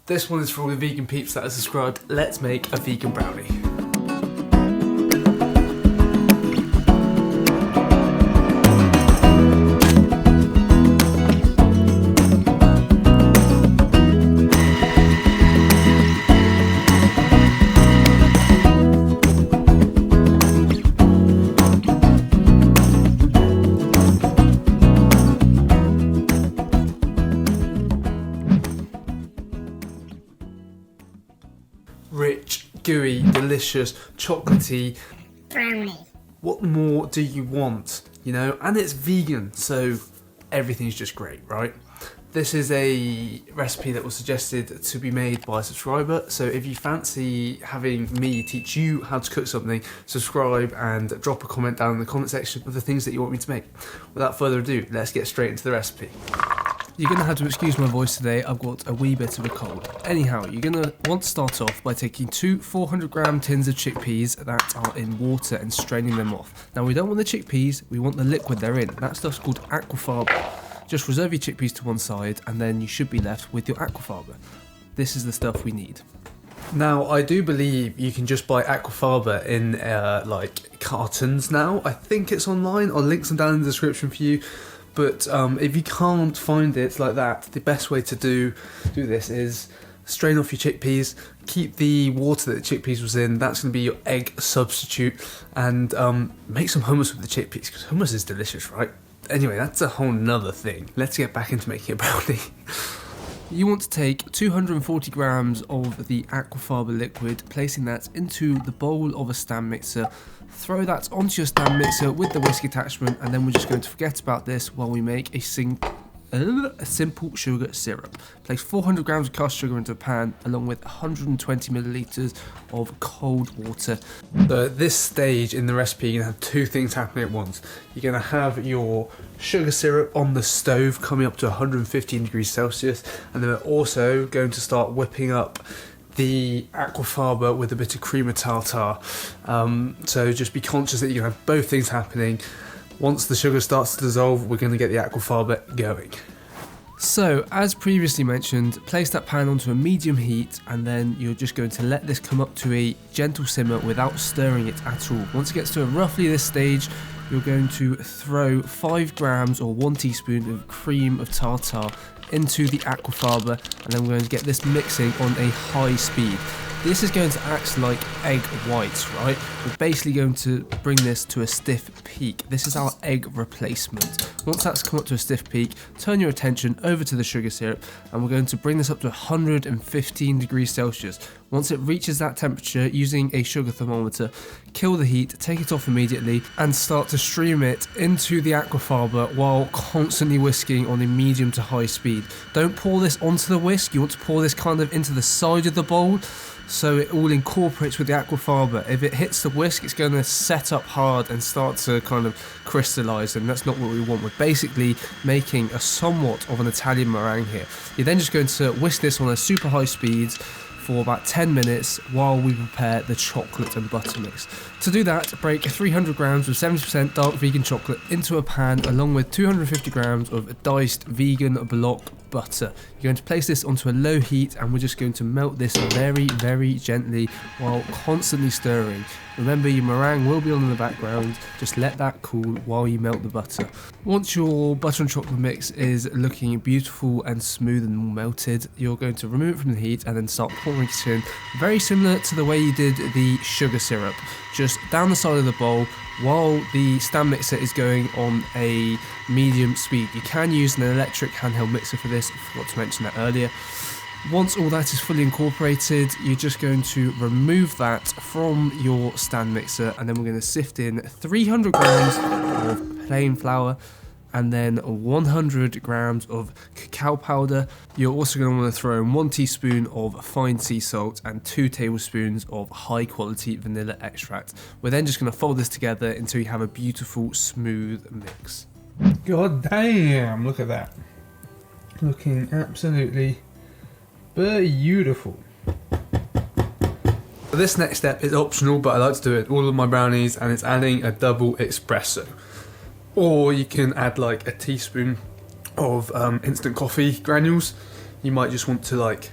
This one is for all the vegan peeps that are subscribed. Let's make a vegan brownie. Rich, gooey, delicious, chocolatey brownie. What more do you want? You know, and it's vegan, so everything's just great, right? This is a recipe that was suggested to be made by a subscriber, so if you fancy having me teach you how to cook something, subscribe and drop a comment down in the comment section of the things that you want me to make. Without further ado, let's get straight into the recipe. You're going to have to excuse my voice today, I've got a wee bit of a cold. Anyhow, you're going to want to start off by taking two 400g tins of chickpeas that are in water and straining them off. Now we don't want the chickpeas, we want the liquid they're in. That stuff's called aquafaba. Just reserve your chickpeas to one side and then you should be left with your aquafaba. This is the stuff we need. Now, I do believe you can just buy aquafaba in like cartons now. I think it's online, I'll link some down in the description for you. But if you can't find it like that, the best way to do this is strain off your chickpeas, keep the water that the chickpeas was in, that's going to be your egg substitute, and make some hummus with the chickpeas, because hummus is delicious, right? Anyway, that's a whole nother thing. Let's get back into making a brownie. You want to take 240 grams of the aquafaba liquid, placing that into the bowl of a stand mixer. Throw that onto your stand mixer with the whisk attachment, and then we're just going to forget about this while we make a simple sugar syrup. Place 400 grams of caster sugar into a pan along with 120 milliliters of cold water. So at this stage in the recipe, you're going to have two things happening at once. You're going to have your sugar syrup on the stove coming up to 115 degrees Celsius, and then we're also going to start whipping up the aquafaba with a bit of cream of tartar. So just be conscious that you have both things happening. Once the sugar starts to dissolve, we're going to get the aquafaba going. So, as previously mentioned, place that pan onto a medium heat and then you're just going to let this come up to a gentle simmer without stirring it at all. Once it gets to roughly this stage, you're going to throw 5 grams or 1 teaspoon of cream of tartar into the aquafaba, and then we're going to get this mixing on a high speed. This is going to act like egg whites, right? We're basically going to bring this to a stiff peak. This is our egg replacement. Once that's come up to a stiff peak, turn your attention over to the sugar syrup, and we're going to bring this up to 115 degrees Celsius. Once it reaches that temperature, using a sugar thermometer, kill the heat, take it off immediately, and start to stream it into the aquafaba while constantly whisking on a medium to high speed. Don't pour this onto the whisk, you want to pour this kind of into the side of the bowl, so it all incorporates with the aquafaba. If it hits the whisk, it's going to set up hard and start to kind of crystallize, and that's not what we want. We're basically making a somewhat of an Italian meringue here. You're then just going to whisk this on a super high speed for about 10 minutes while we prepare the chocolate and butter mix. To do that, break 300 grams of 70% dark vegan chocolate into a pan along with 250 grams of diced vegan block butter. You're going to place this onto a low heat, and we're just going to melt this very, very gently while constantly stirring. Remember, your meringue will be on in the background, just let that cool while you melt the butter. Once your butter and chocolate mix is looking beautiful and smooth and melted, you're going to remove it from the heat and then start pouring it in, very similar to the way you did the sugar syrup, just down the side of the bowl while the stand mixer is going on a medium speed. You can use an electric handheld mixer for this, I forgot to mention that earlier. Once all that is fully incorporated, you're just going to remove that from your stand mixer, and then we're going to sift in 300 grams of plain flour and then 100 grams of cacao powder. You're also going to want to throw in 1 teaspoon of fine sea salt and 2 tablespoons of high quality vanilla extract. We're then just going to fold this together until you have a beautiful smooth mix. God damn, look at that. Looking absolutely beautiful. This next step is optional, but I like to do it all of my brownies, and it's adding a double espresso. Or you can add like a teaspoon of instant coffee granules. You might just want to like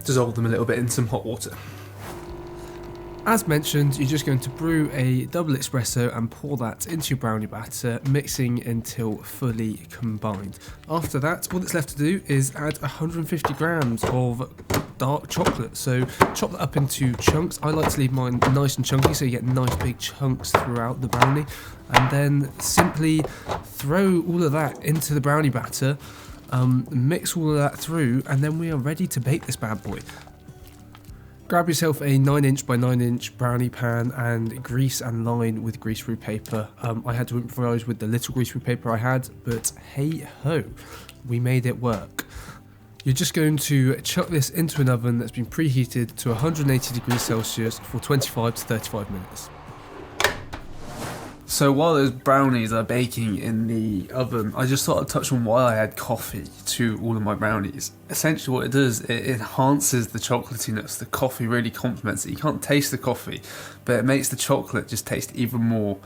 dissolve them a little bit in some hot water. As mentioned, you're just going to brew a double espresso and pour that into your brownie batter, mixing until fully combined. After that, all that's left to do is add 150 grams of dark chocolate. So chop that up into chunks. I like to leave mine nice and chunky so you get nice big chunks throughout the brownie. And then simply throw all of that into the brownie batter, mix all of that through, and then we are ready to bake this bad boy. Grab yourself a 9" by 9" brownie pan and grease and line with greaseproof paper. I had to improvise with the little greaseproof paper I had, but hey ho, we made it work. You're just going to chuck this into an oven that's been preheated to 180 degrees Celsius for 25 to 35 minutes. So while those brownies are baking in the oven, I just thought I'd touch on why I add coffee to all of my brownies. Essentially what it does, it enhances the chocolatiness. The coffee really complements it. You can't taste the coffee, but it makes the chocolate just taste even more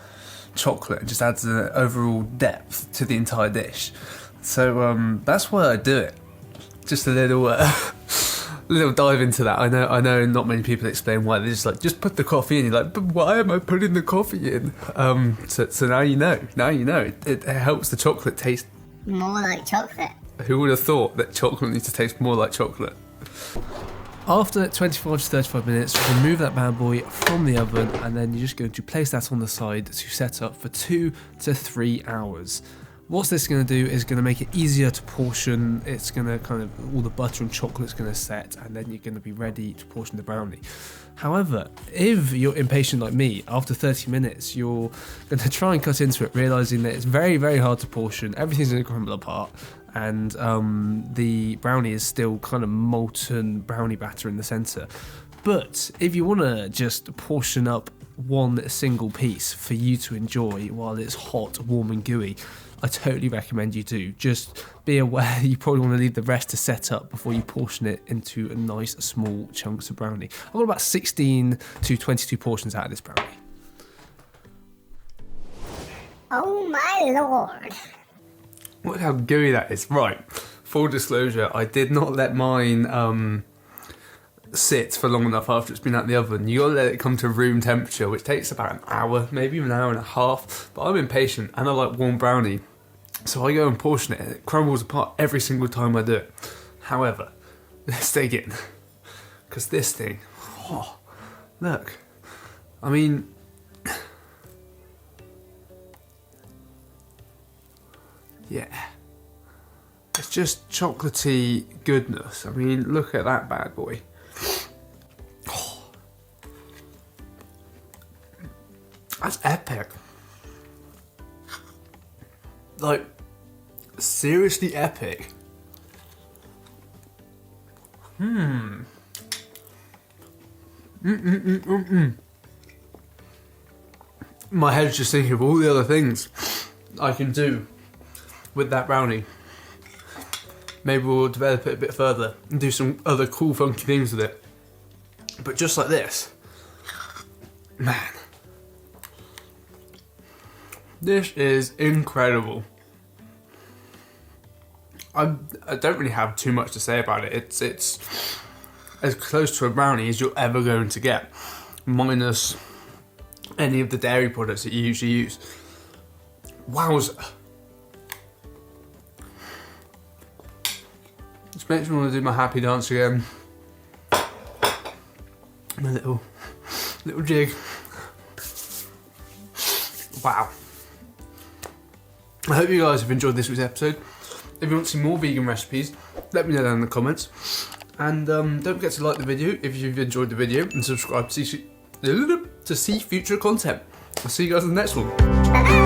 chocolate. It just adds an overall depth to the entire dish. So that's why I do it. Just a little dive into that. I know not many people explain why. They're just like, just put the coffee in. You're like, but why am I putting the coffee in? So now you know. It helps the chocolate taste more like chocolate. Who would have thought that chocolate needs to taste more like chocolate? After 25 to 35 minutes, remove that bad boy from the oven, and then you're just going to place that on the side to set up for 2 to 3 hours. What this is going to do is going to make it easier to portion. It's going to kind of, all the butter and chocolate's going to set, and then you're going to be ready to portion the brownie. However, if you're impatient like me, after 30 minutes, you're going to try and cut into it, realising that it's very, very hard to portion. Everything's going to crumble apart, and the brownie is still kind of molten brownie batter in the centre. But if you want to just portion up one single piece for you to enjoy while it's hot, warm and gooey, I totally recommend you do. Just be aware you probably want to leave the rest to set up before you portion it into a nice small chunks of brownie. I've got about 16 to 22 portions out of this brownie. Oh my lord. Look how gooey that is. Right, full disclosure, I did not let mine sit for long enough after it's been out the oven. You gotta let it come to room temperature, which takes about an hour, maybe even an hour and a half. But I'm impatient and I like warm brownie, so I go and portion it, and it crumbles apart every single time I do it. However, let's dig in, because this thing, oh, look, I mean, yeah, it's just chocolatey goodness. I mean, look at that bad boy. Oh, that's epic. Like, seriously epic. My head's just thinking of all the other things I can do with that brownie. Maybe we'll develop it a bit further and do some other cool funky things with it. But just like this, man, this is incredible. I don't really have too much to say about it. It's as close to a brownie as you're ever going to get, minus any of the dairy products that you usually use. Wowza. Just makes me want to do my happy dance again. My little jig. Wow. I hope you guys have enjoyed this week's episode. If you want to see more vegan recipes, let me know down in the comments. And don't forget to like the video if you've enjoyed the video, and subscribe to see future content. I'll see you guys in the next one.